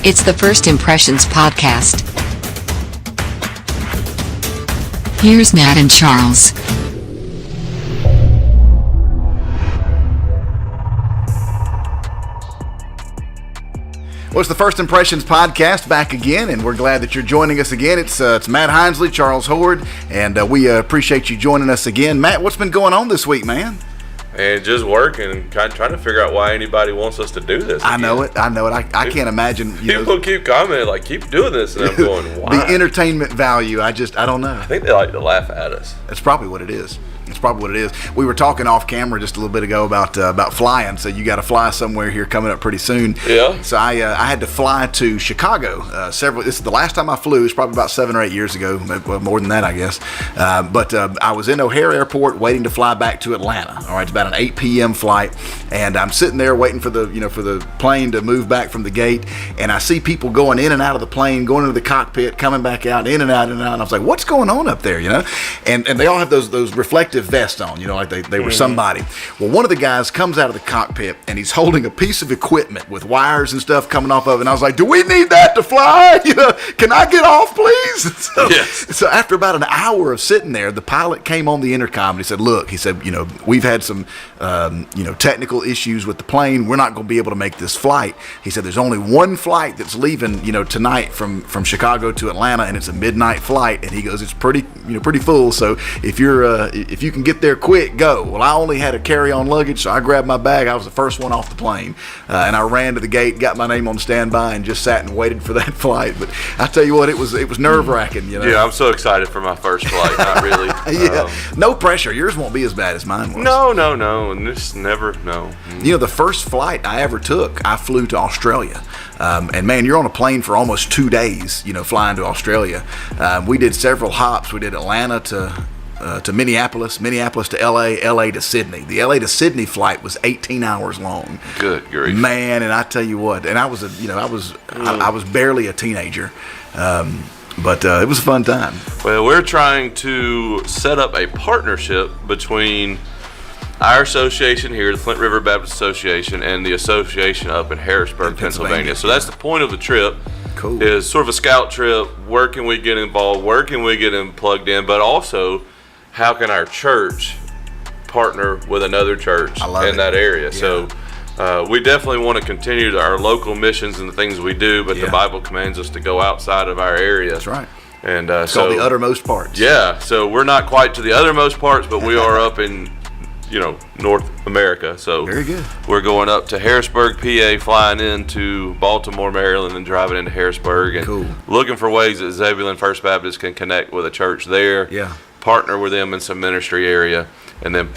It's the First Impressions Podcast. Here's Matt and Charles. Well, it's the First Impressions Podcast back again, and we're glad that you're joining us again. It's Matt Hinesley, Charles Howard, and we appreciate you joining us again. Matt, what's been going on this week, man? And just working and kind of trying to figure out why anybody wants us to do this again. I know it. I can't imagine. People keep commenting, like, keep doing this, and I'm going, why? The entertainment value, I don't know. I think they like to laugh at us. That's probably what it is. We were talking off camera just a little bit ago about flying. So you got to fly somewhere here coming up pretty soon. Yeah. So I had to fly to Chicago. This is the last time I flew. It's probably about 7 or 8 years ago. Well, more than that, I guess. But I was in O'Hare Airport waiting to fly back to Atlanta. All right, it's about an 8 p.m. flight, and I'm sitting there waiting for the plane to move back from the gate, and I see people going in and out of the plane, going into the cockpit, coming back out, in and out, and I was like, what's going on up there, And they all have those reflective vest on, like they were somebody. Well, one of the guys comes out of the cockpit and he's holding a piece of equipment with wires and stuff coming off of it, and I was like, do we need that to fly? Can I get off, please? So after about an hour of sitting there, the pilot came on the intercom and he said, look, we've had some technical issues with the plane. We're not going to be able to make this flight. He said there's only one flight that's leaving tonight from Chicago to Atlanta, and it's a midnight flight, and he goes, it's pretty full, so if you can get there quick, go. Well, I only had a carry-on luggage, so I grabbed my bag. I was the first one off the plane, and I ran to the gate, got my name on standby, and just sat and waited for that flight. But I tell you what, it was nerve-wracking. Yeah, I'm so excited for my first flight. Not really. Yeah, no pressure. Yours won't be as bad as mine was. No, and just never. No. The first flight I ever took, I flew to Australia. And man, you're on a plane for almost 2 days, flying to Australia. We did several hops. We did Atlanta to Minneapolis to LA to Sydney. The LA to Sydney flight was 18 hours long. Good grief. Man, and I tell you what, and I was I was barely a teenager. But it was a fun time. Well, we're trying to set up a partnership between our association here, the Flint River Baptist Association, and the association up in Harrisburg, Pennsylvania. So that's the point of the trip. Cool. Is sort of a scout trip. Where can we get involved? Where can we get plugged in? But also, how can our church partner with another church in that area? Yeah. So we definitely want to continue our local missions and the things we do, but the Bible commands us to go outside of our area. That's right. And it's called the uttermost parts. Yeah, so we're not quite to the uttermost parts, but we are up in North America. So very good. We're going up to Harrisburg, PA, flying into Baltimore, Maryland, and driving into Harrisburg, and looking for ways that Zebulon First Baptist can connect with a church there. Yeah. Partner with them in some ministry area, and then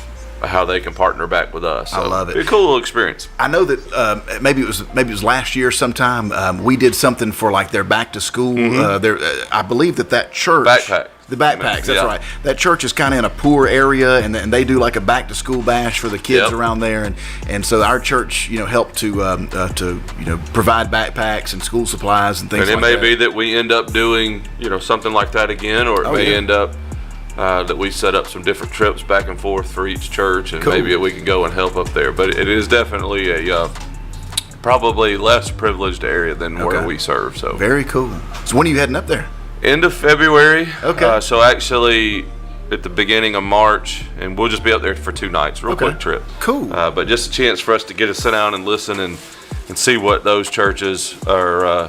how they can partner back with us. So I love it. It's a cool little experience. I know that maybe it was last year sometime. We did something for like their back to school. I believe that church backpack. The backpacks, that's right. That church is kind of in a poor area, and they do like a back to school bash for the kids around there, and so our church, helped to provide backpacks and school supplies and things. And it may be that we end up doing something like that again, or it may end up that we set up some different trips back and forth for each church, and maybe we can go and help up there. But it is definitely a probably less privileged area than where we serve. So very cool. So when are you heading up there? End of February. Okay. So actually at the beginning of March, and we'll just be up there for 2 nights. Real quick trip. Cool. But just a chance for us to sit down and listen and see what those churches are,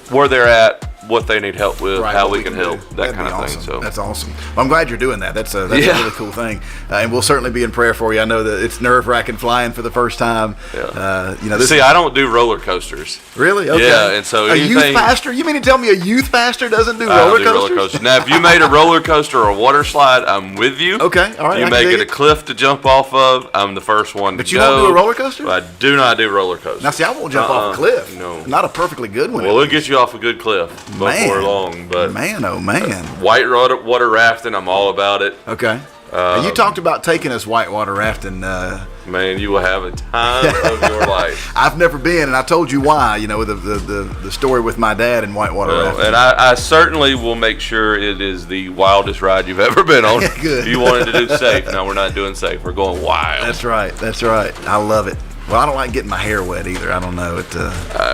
where they're at, what they need help with, how we can help, that kind of thing. So that's awesome. Well, I'm glad you're doing that. That's a really cool thing, and we'll certainly be in prayer for you. I know that it's nerve-wracking flying for the first time. Yeah. I don't do roller coasters. Really? Okay. Yeah, and so a youth pastor? You mean to tell me a youth pastor doesn't do roller coasters? Now, if you made a roller coaster or a water slide, I'm with you. Okay, all right. You may get a cliff to jump off of. I'm the first one. But you won't do a roller coaster? I do not do roller coasters. Now, see, I won't jump off a cliff. No, not a perfectly good one. Well, it'll get you off a good cliff before long. But man, oh man, whitewater rafting, I'm all about it. Okay. You talked about taking us whitewater rafting. Man, you will have a time of your life. I've never been, and I told you why. The story with my dad and whitewater rafting. And I certainly will make sure it is the wildest ride you've ever been on. Good. You wanted to do safe. No, we're not doing safe. We're going wild. That's right. I love it. Well, I don't like getting my hair wet either. I don't know.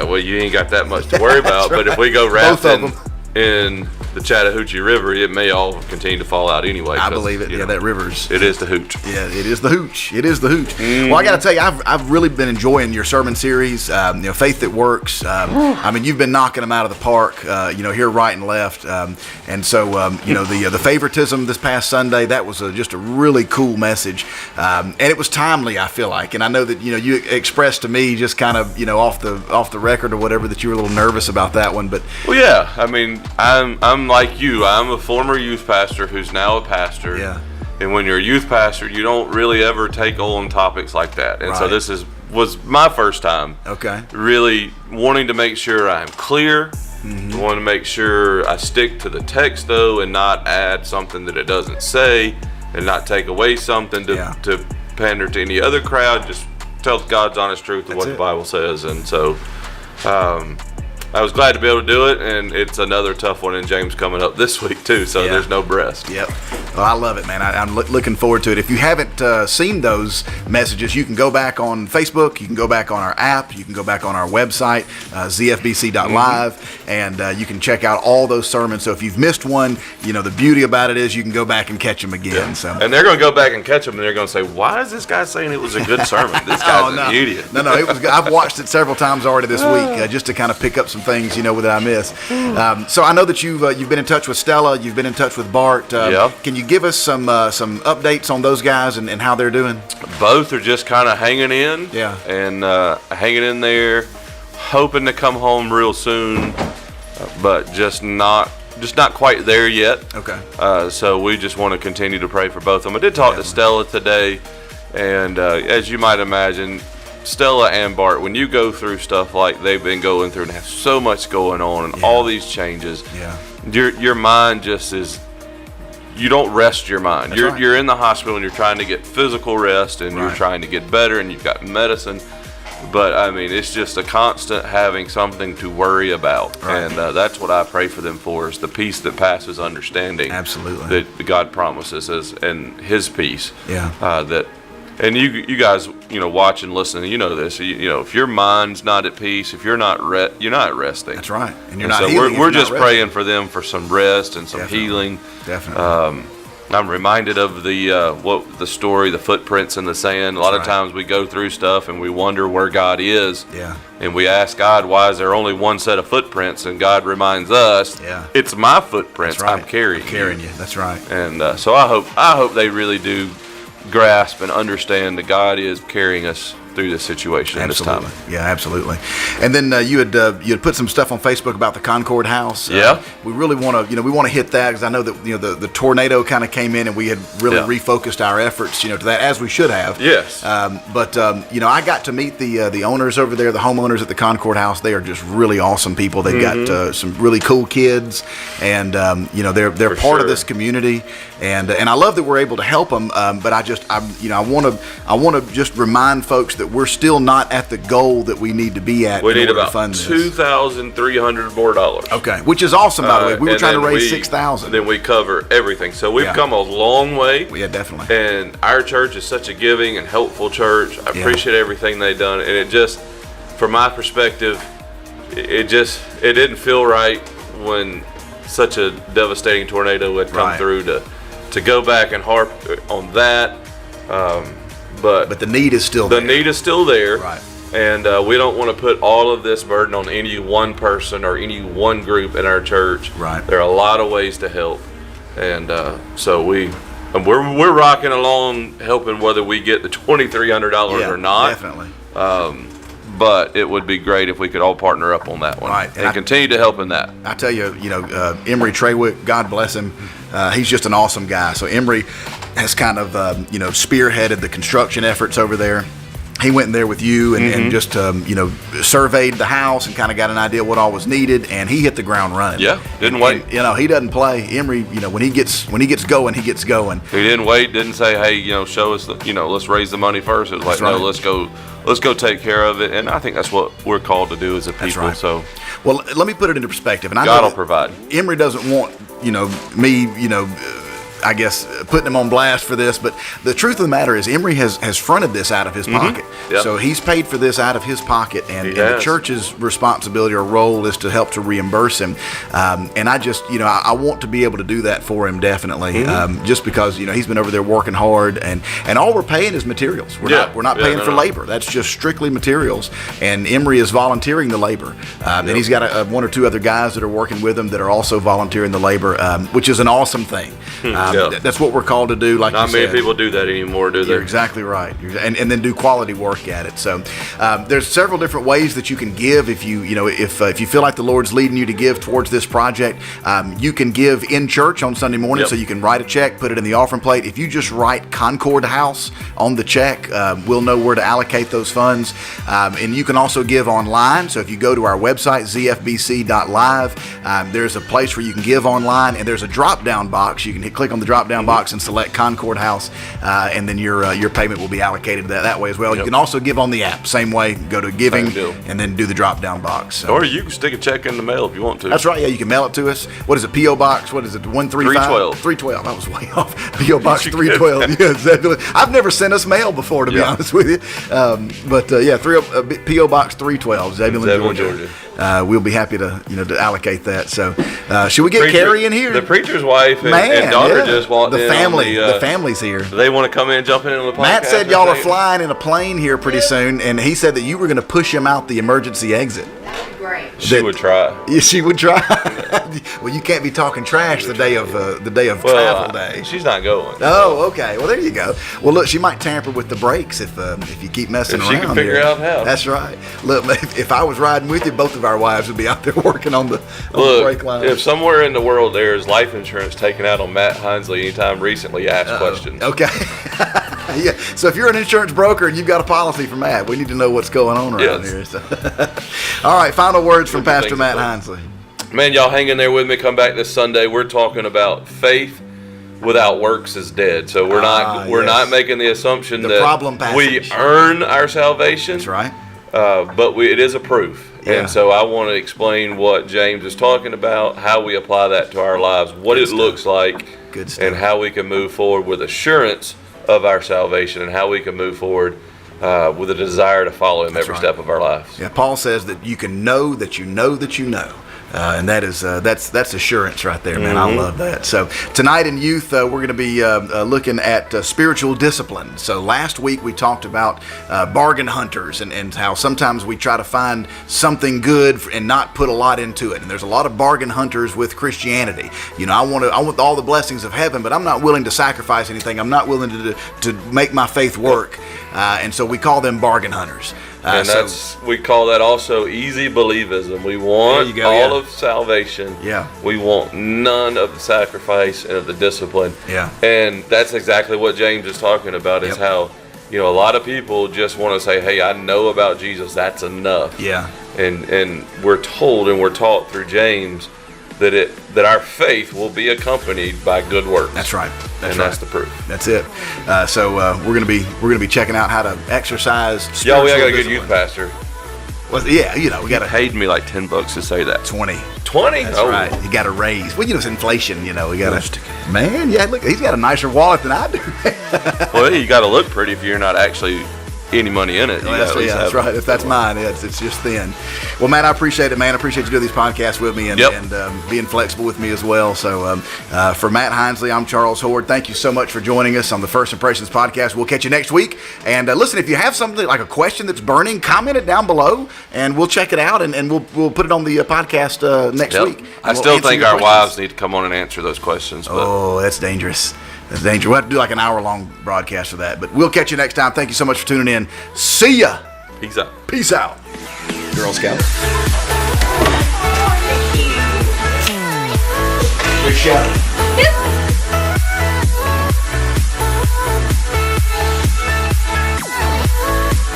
Well, you ain't got that much to worry about. Right. But if we go Both of rafting in the Chattahoochee River, it may all continue to fall out anyway. I believe it. Yeah, that river's. It is the hooch. Yeah, it is the hooch. It is the hooch. Well, I got to tell you, I've really been enjoying your sermon series. Faith That Works. I mean, you've been knocking them out of the park. Here right and left. And so, the favoritism this past Sunday, that was just a really cool message, and it was timely. I feel like, and I know that you expressed to me just kind of off the record or whatever that you were a little nervous about that one, but well, yeah. I mean, I'm like you. I'm a former youth pastor who's now a pastor. Yeah. And when you're a youth pastor, you don't really ever take on topics like that. And so Right. this was my first time. Okay. Really wanting to make sure I'm clear. Mm-hmm. Want to make sure I stick to the text though, and not add something that it doesn't say, and not take away something to pander to any other crowd. Just tell God's honest truth of what the Bible says. And so, I was glad to be able to do it, and it's another tough one in James coming up this week too, so there's no rest. Yep. Well, I love it, man. I'm looking forward to it. If you haven't seen those messages, you can go back on Facebook, you can go back on our app, you can go back on our website, zfbc.live, and you can check out all those sermons. So if you've missed one, the beauty about it is you can go back and catch them again. Yeah. So. And they're going to go back and catch them, and they're going to say, why is this guy saying it was a good sermon? This guy's an idiot. No, it was good. I've watched it several times already this week just to kind of pick up some things, that I miss. So I know that you've been in touch with Stella, you've been in touch with Bart. Can you give us some updates on those guys and how they're doing? Both are just kind of hanging in. Yeah. And hanging in there, hoping to come home real soon, but just not quite there yet. Okay. So we just want to continue to pray for both of them. I did talk to Stella today, and as you might imagine, Stella and Bart, when you go through stuff like they've been going through and have so much going on and all these changes, your mind just is, you don't rest your mind. You're in the hospital and you're trying to get physical rest and you're trying to get better and you've got medicine. But I mean, it's just a constant having something to worry about. And that's what I pray for them for, is the peace that passes understanding. Absolutely. That God promises us, and His peace. Yeah. And you guys, watch and listen, this. If your mind's not at peace, if you're not you're not resting. That's right. And you're not. So healing. We're just praying for them for some rest and some healing. Definitely. I'm reminded of the story, the footprints in the sand. A lot of times we go through stuff and we wonder where God is. Yeah. And we ask God, why is there only one set of footprints? And God reminds us, it's my footprints. That's right. I'm carrying you. That's right. And so I hope they really do grasp and understand that God is carrying us through this situation in this time. Yeah, absolutely. And then you had put some stuff on Facebook about the Concord House. We really want to hit that, because I know that the tornado kind of came in and we had really refocused our efforts to that, as we should have. Yes. But I got to meet the owners over there, the homeowners at the Concord House. They are just really awesome people. They've got some really cool kids, and they're part of this community, and I love that we're able to help them. But I want to just remind folks that we're still not at the goal that we need to be at. We need about $2,300 more dollars. Okay, which is awesome, by the way. We were trying to raise $6,000. Then we cover everything. So we've come a long way. Yeah, definitely. And our church is such a giving and helpful church. I appreciate everything they've done. And it just, from my perspective, it didn't feel right when such a devastating tornado had come through to go back and harp on that. But the need is still there. The need is still there. Right. And we don't want to put all of this burden on any one person or any one group in our church. Right. There are a lot of ways to help. And so we're rocking along, helping whether we get the $2,300 or not. Definitely. But it would be great if we could all partner up on that one, and continue to help in that. I tell you, Emery Trawick, God bless him, he's just an awesome guy. So Emery has kind of, spearheaded the construction efforts over there. He went in there with you and just, surveyed the house and kind of got an idea what all was needed, and he hit the ground running. Yeah, didn't wait. And, he doesn't play. Emery, when he gets going, he gets going. He didn't wait. Didn't say, hey, show us, let's raise the money first. It was like, no, let's go take care of it. And I think that's what we're called to do as a people. That's right. So, well, let me put it into perspective. And I God know will provide. Emery doesn't want, me, I guess, putting him on blast for this, but the truth of the matter is Emory has fronted this out of his pocket. Yep. So he's paid for this out of his pocket, and the church's responsibility or role is to help to reimburse him. And I just, I want to be able to do that for him, definitely, just because, he's been over there working hard, and all we're paying is materials. We're not paying for labor. That's just strictly materials, and Emory is volunteering the labor. And he's got one or two other guys that are working with him that are also volunteering the labor, which is an awesome thing. That's what we're called to do. Like not many people do that anymore, do they? You're exactly right, and then do quality work at it. So there's several different ways that you can give. If you feel like the Lord's leading you to give towards this project, you can give in church on Sunday morning. So you can write a check, put it in the offering plate. If you just write Concord House on the check, we'll know where to allocate those funds. And you can also give online. So if you go to our website, zfbc.live, there's a place where you can give online, and there's a drop-down box. You can click on the drop-down box and select Concord House, and then your payment will be allocated that way as well. You can also give on the app. Same way, go to giving and then do the drop-down box. So. Or you can stick a check in the mail if you want to. That's right. Yeah, you can mail it to us. What is it? P.O. Box? What is it? 135? 312. I was way off. P.O. Box 312. Yeah, exactly. I've never sent us mail before, to be honest with you. P.O. Box 312, Zebulon, Georgia. We'll be happy to allocate that. So, should we get Carrie in here? The preacher's wife and daughter just walked in. The family's here. They want to come in, jump in on the podcast. Matt said y'all are flying in a plane here pretty soon, and he said that you were going to push him out the emergency exit. Great. She would try. Yeah, she would try. Well, you can't be talking trash the day of travel day. She's not going. Oh, okay. Well, there you go. Well, look, she might tamper with the brakes if you keep messing around. She can figure out how. That's right. Look, if I was riding with you, both of our wives would be out there working on the brake line. If somewhere in the world there is life insurance taken out on Matt Hinsley anytime recently, ask questions. Okay. Yeah. So if you're an insurance broker and you've got a policy for Matt, we need to know what's going on around here. So. All right. Final words from Pastor Matt Hinsley. Man, y'all hang in there with me. Come back this Sunday. We're talking about faith without works is dead. So we're not making the assumption that we earn our salvation. That's right. But it is a proof. Yeah. And so I want to explain what James is talking about, how we apply that to our lives, what it looks like, and how we can move forward with assurance of our salvation, and how we can move forward with a desire to follow him every step of our lives. Yeah, Paul says that you can know that you know that you know. And that is that's assurance right there, man. I love that. So tonight in youth, we're going to be looking at spiritual discipline. So last week we talked about bargain hunters and how sometimes we try to find something good and not put a lot into it. And there's a lot of bargain hunters with Christianity. I want all the blessings of heaven, but I'm not willing to sacrifice anything. I'm not willing to make my faith work. And so we call them bargain hunters. And we call that also easy believism. We want all of salvation. Yeah. We want none of the sacrifice and of the discipline. Yeah. And that's exactly what James is talking about, is how, a lot of people just want to say, hey, I know about Jesus, that's enough. Yeah. And we're told and we're taught through James that our faith will be accompanied by good works. That's right. That's the proof. That's it. So we're gonna be checking out how to exercise. Y'all, we got a good youth pastor. Well, yeah, we got. He paid me like $10 to say that. 20. 20? That's right. You got to raise. Well, it's inflation. We got to. Man, yeah. Look, he's got a nicer wallet than I do. Well, you got to look pretty if you're not actually any money in it. That's right. If that's mine, it's just thin. Well, Matt, I appreciate it, man. I appreciate you doing these podcasts with me and being flexible with me as well. So for Matt Hinsley, I'm Charles Howard. Thank you so much for joining us on the First Impressions podcast. We'll catch you next week. And listen, if you have something like a question that's burning, comment it down below, and we'll check it out, and we'll put it on the podcast next week. I still think our wives need to come on and answer those questions. But. Oh, that's dangerous. That's dangerous. We'll have to do like an hour-long broadcast for that. But we'll catch you next time. Thank you so much for tuning in. See ya. Peace out. Peace out. Girl Scout. Good show.